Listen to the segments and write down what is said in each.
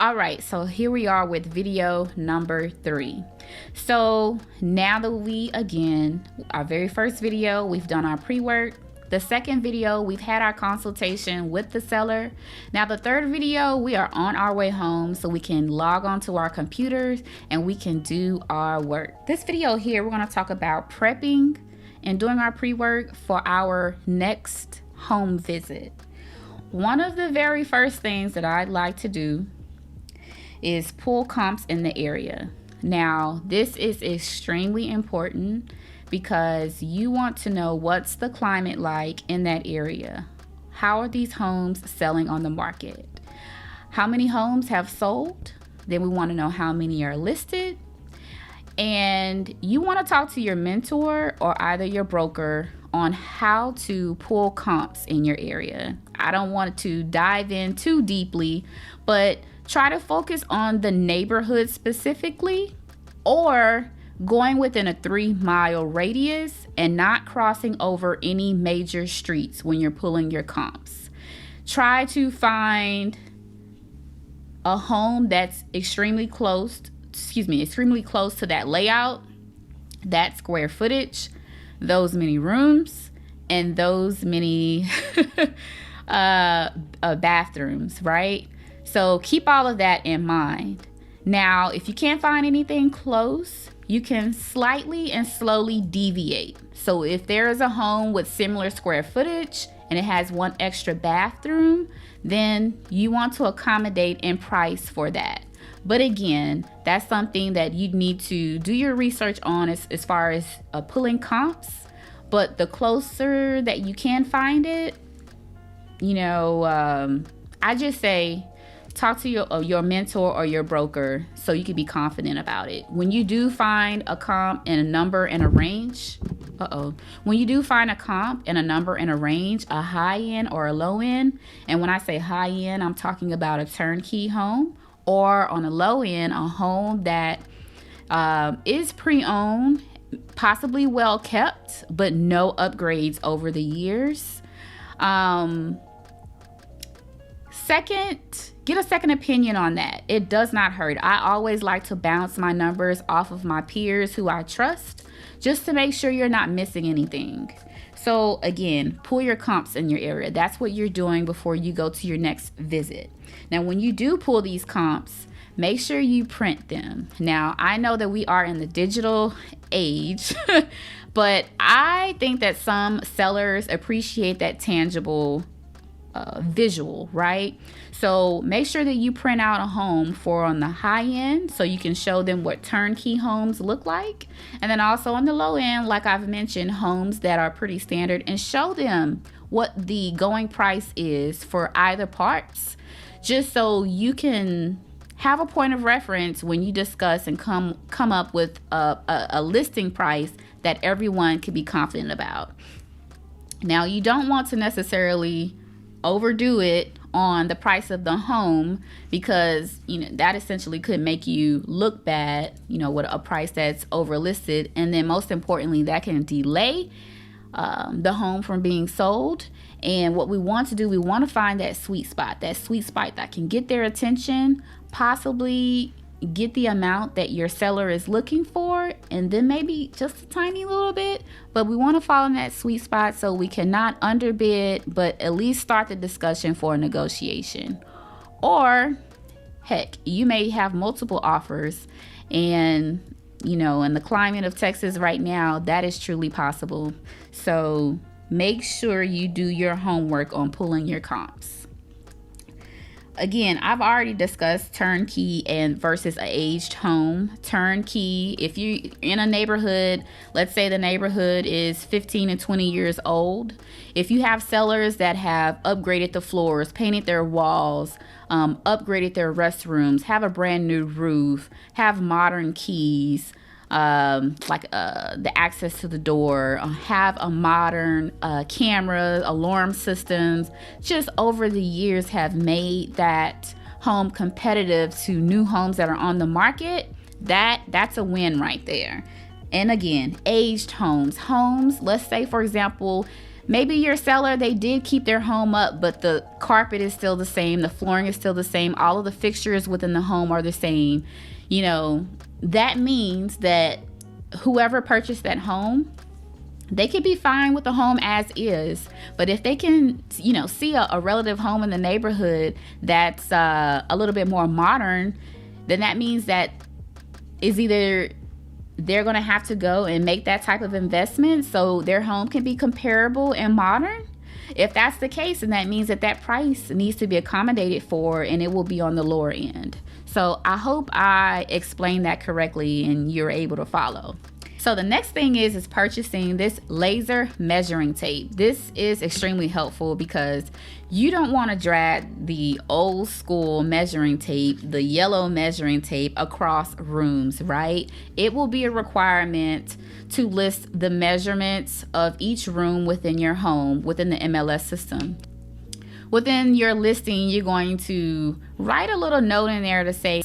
All right, so here we are with video number 3. So now that our very first video, we've done our pre-work. The second video, we've had our consultation with the seller. Now the third video, we are on our way home so we can log onto our computers and we can do our work. This video here, we're gonna talk about prepping and doing our pre-work for our next home visit. One of the very first things that I'd like to do is pull comps in the area. Now, this is extremely important because you want to know what's the climate like in that area. How are these homes selling on the market? How many homes have sold? Then we want to know how many are listed. And you want to talk to your mentor or either your broker on how to pull comps in your area. I don't want to dive in too deeply, but try to focus on the neighborhood specifically, or going within a 3-mile radius and not crossing over any major streets when you're pulling your comps. Try to find a home that's extremely close to that layout, that square footage, those many rooms, and those many bathrooms, right? So keep all of that in mind. Now, if you can't find anything close, you can slightly and slowly deviate. So if there is a home with similar square footage and it has one extra bathroom, then you want to accommodate in price for that. But again, that's something that you need to do your research on as far as pulling comps. But the closer that you can find it, I just say, talk to your mentor or your broker so you can be confident about it. When you do find a comp and a number and a range, a high end or a low end, and when I say high end, I'm talking about a turnkey home, or on a low end, a home that is pre-owned, possibly well kept, but no upgrades over the years. Get a second opinion on that. It does not hurt. I always like to bounce my numbers off of my peers who I trust, just to make sure you're not missing anything. So again, pull your comps in your area. That's what you're doing before you go to your next visit. Now, when you do pull these comps, make sure you print them. Now, I know that we are in the digital age, but I think that some sellers appreciate that tangible visual, right? So make sure that you print out a home for on the high end so you can show them what turnkey homes look like. And then also on the low end, like I've mentioned, homes that are pretty standard, and show them what the going price is for either parts, just so you can have a point of reference when you discuss and come up with a listing price that everyone can be confident about. Now, you don't want to necessarily overdo it on the price of the home, because that essentially could make you look bad, with a price that's overlisted, and then most importantly, that can delay the home from being sold. And what we want to do, we want to find that sweet spot that can get their attention, possibly get the amount that your seller is looking for, and then maybe just a tiny little bit, but we want to fall in that sweet spot so we cannot underbid, but at least start the discussion for a negotiation. Or heck, you may have multiple offers, and in the climate of Texas right now, that is truly possible. So make sure you do your homework on pulling your comps. Again, I've already discussed turnkey and versus an aged home. Turnkey, if you're in a neighborhood, let's say the neighborhood is 15 and 20 years old. If you have sellers that have upgraded the floors, painted their walls, upgraded their restrooms, have a brand new roof, have modern keys, the access to the door, have a modern camera, alarm systems, just over the years have made that home competitive to new homes that are on the market. That's a win right there. And again, aged homes, let's say, for example, Maybe your seller, they did keep their home up, but the carpet is still the same, the flooring is still the same, all of the fixtures within the home are the same. You know, that means that whoever purchased that home, they could be fine with the home as is. But if they can, you know, see a relative home in the neighborhood that's a little bit more modern, then that means that is either they're going to have to go and make that type of investment so their home can be comparable and modern. If that's the case, then that means that that price needs to be accommodated for, and it will be on the lower end. So I hope I explained that correctly and you're able to follow. So the next thing is purchasing this laser measuring tape. This is extremely helpful because you don't want to drag the old school measuring tape, the yellow measuring tape, across rooms, right? It will be a requirement to list the measurements of each room within your home, within the MLS system. Within your listing, you're going to write a little note in there to say,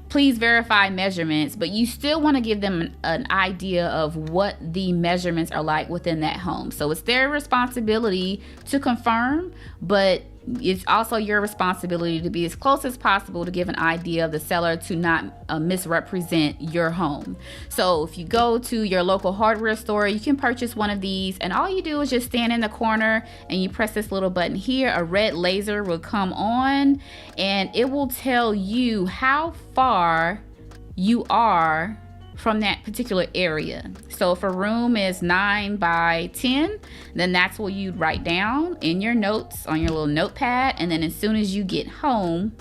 please verify measurements, but you still want to give them an idea of what the measurements are like within that home. So it's their responsibility to confirm, but it's also your responsibility to be as close as possible to give an idea of the seller to not misrepresent your home. So if you go to your local hardware store, you can purchase one of these, and all you do is just stand in the corner and you press this little button here. A red laser will come on and it will tell you how far you are from that particular area. So if a room is 9 by 10, then that's what you'd write down in your notes on your little notepad. And then as soon as you get home,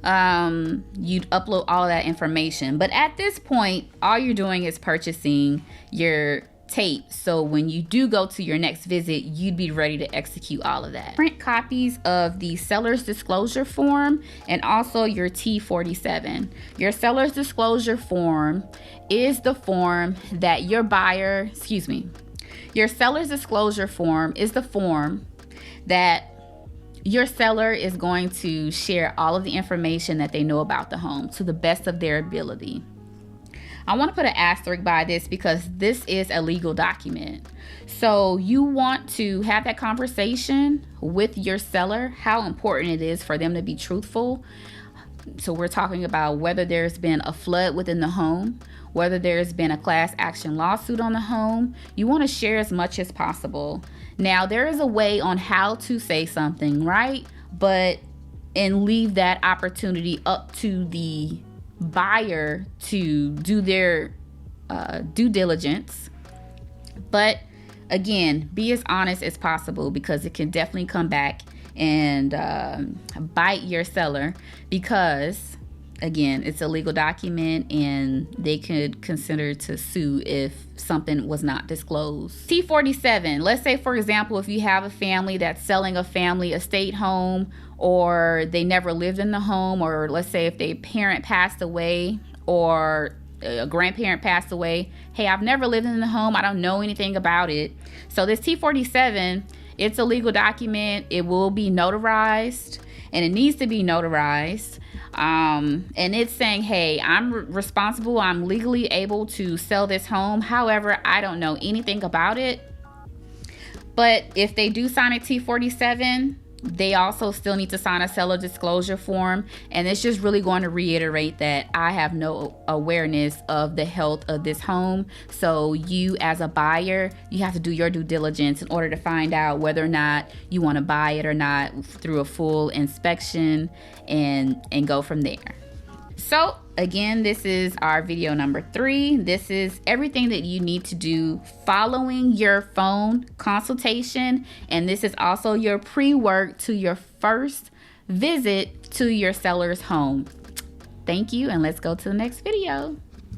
you'd upload all of that information. But at this point, all you're doing is purchasing your tape. So when you do go to your next visit, you'd be ready to execute all of that. Print copies of the seller's disclosure form and also your T47. Your seller's disclosure form is the form that your buyer, your seller's disclosure form is the form that your seller is going to share all of the information that they know about the home to the best of their ability. I want to put an asterisk by this because this is a legal document. So you want to have that conversation with your seller, how important it is for them to be truthful. So we're talking about whether there's been a flood within the home, whether there's been a class action lawsuit on the home. You want to share as much as possible. Now, there is a way on how to say something, right? And leave that opportunity up to the buyer to do their due diligence. But again, be as honest as possible because it can definitely come back and bite your seller because, again, it's a legal document and they could consider to sue if something was not disclosed. T47, let's say, for example, if you have a family that's selling a family estate home, or they never lived in the home, or let's say if their parent passed away or a grandparent passed away. Hey, I've never lived in the home. I don't know anything about it. So this T47, it's a legal document. It will be notarized, and it needs to be notarized. And it's saying, hey, I'm responsible. I'm legally able to sell this home. However, I don't know anything about it. But if they do sign a T47, they also still need to sign a seller disclosure form. And it's just really going to reiterate that I have no awareness of the health of this home. So you as a buyer, you have to do your due diligence in order to find out whether or not you want to buy it or not through a full inspection and go from there. So again, this is our video number 3. This is everything that you need to do following your phone consultation. And this is also your pre-work to your first visit to your seller's home. Thank you, and let's go to the next video.